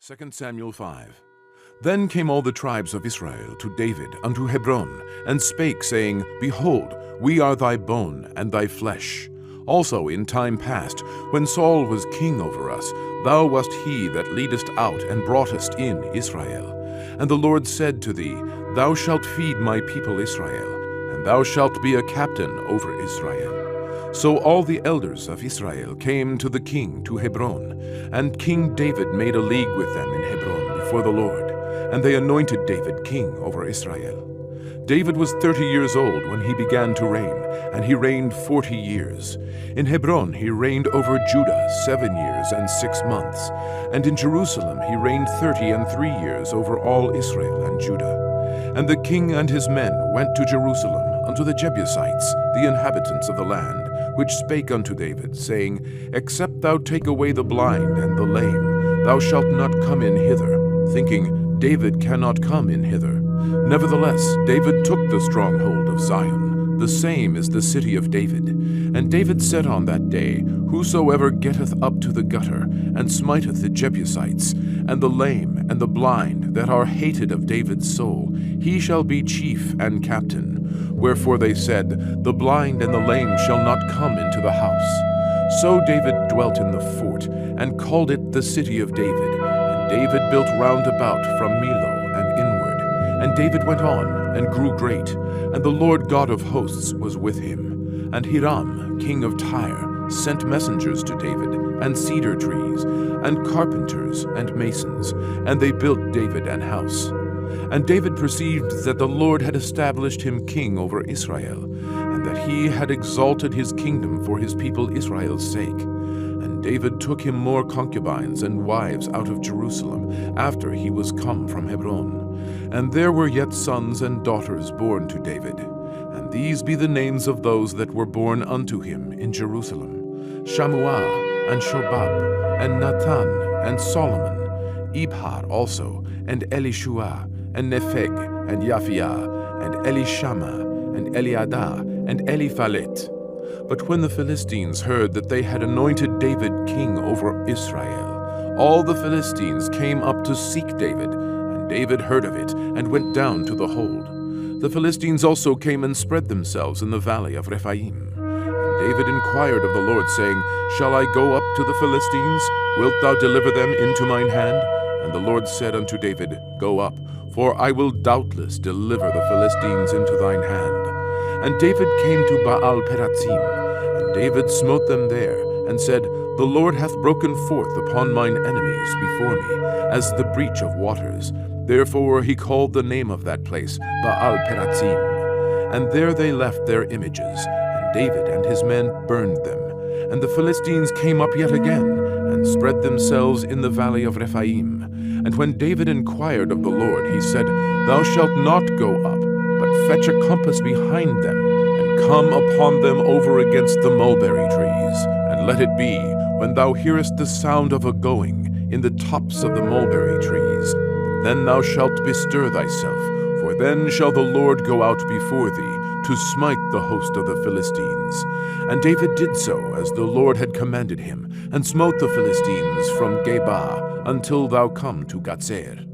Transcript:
2 Samuel 5. Then came all the tribes of Israel to David unto Hebron, and spake, saying, Behold, we are thy bone and thy flesh. Also in time past, when Saul was king over us, thou wast he that leadest out and broughtest in Israel. And the Lord said to thee, Thou shalt feed my people Israel, and thou shalt be a captain over Israel. So all the elders of Israel came to the king to Hebron, and King David made a league with them in Hebron before the Lord, and they anointed David king over Israel. David was 30 years old when he began to reign, and he reigned 40 years. In Hebron he reigned over Judah 7 years and 6 months, and in Jerusalem he reigned 30 years over all Israel and Judah. And the king and his men went to Jerusalem unto the Jebusites, the inhabitants of the land, which spake unto David, saying, Except thou take away the blind and the lame, thou shalt not come in hither, thinking, David cannot come in hither. Nevertheless, David took the stronghold of Zion, the same is the city of David. And David said on that day, Whosoever getteth up to the gutter, and smiteth the Jebusites, and the lame and the blind that are hated of David's soul, he shall be chief and captain. Wherefore they said, The blind and the lame shall not come into the house. So David dwelt in the fort, and called it the city of David. And David built round about from Millo and inward. And David went on, and grew great, and the Lord God of hosts was with him. And Hiram, king of Tyre, sent messengers to David, and cedar trees, and carpenters, and masons, and they built David an house. And David perceived that the Lord had established him king over Israel, and that he had exalted his kingdom for his people Israel's sake. And David took him more concubines and wives out of Jerusalem, after he was come from Hebron. And there were yet sons and daughters born to David. And these be the names of those that were born unto him in Jerusalem: Shammua, and Shobab, and Nathan, and Solomon, Ibhar also, and Elishua, and Nepheg, and Yaphiah, and Elishama, and Eliadah, and Eliphalet. But when the Philistines heard that they had anointed David king over Israel, all the Philistines came up to seek David, and David heard of it, and went down to the hold. The Philistines also came and spread themselves in the valley of Rephaim. And David inquired of the Lord, saying, Shall I go up to the Philistines? Wilt thou deliver them into mine hand? And the Lord said unto David, Go up, for I will doubtless deliver the Philistines into thine hand. And David came to Baal-Peratzim, and David smote them there, and said, The Lord hath broken forth upon mine enemies before me, as the breach of waters. Therefore he called the name of that place Baal-Peratzim. And there they left their images, and David and his men burned them. And the Philistines came up yet again, and spread themselves in the valley of Rephaim. And when David inquired of the Lord, he said, Thou shalt not go up, but fetch a compass behind them, and come upon them over against the mulberry trees. And let it be, when thou hearest the sound of a going in the tops of the mulberry trees, then thou shalt bestir thyself, for then shall the Lord go out before thee, to smite the host of the Philistines. And David did so, as the Lord had commanded him, and smote the Philistines from Geba until thou come to Gazer.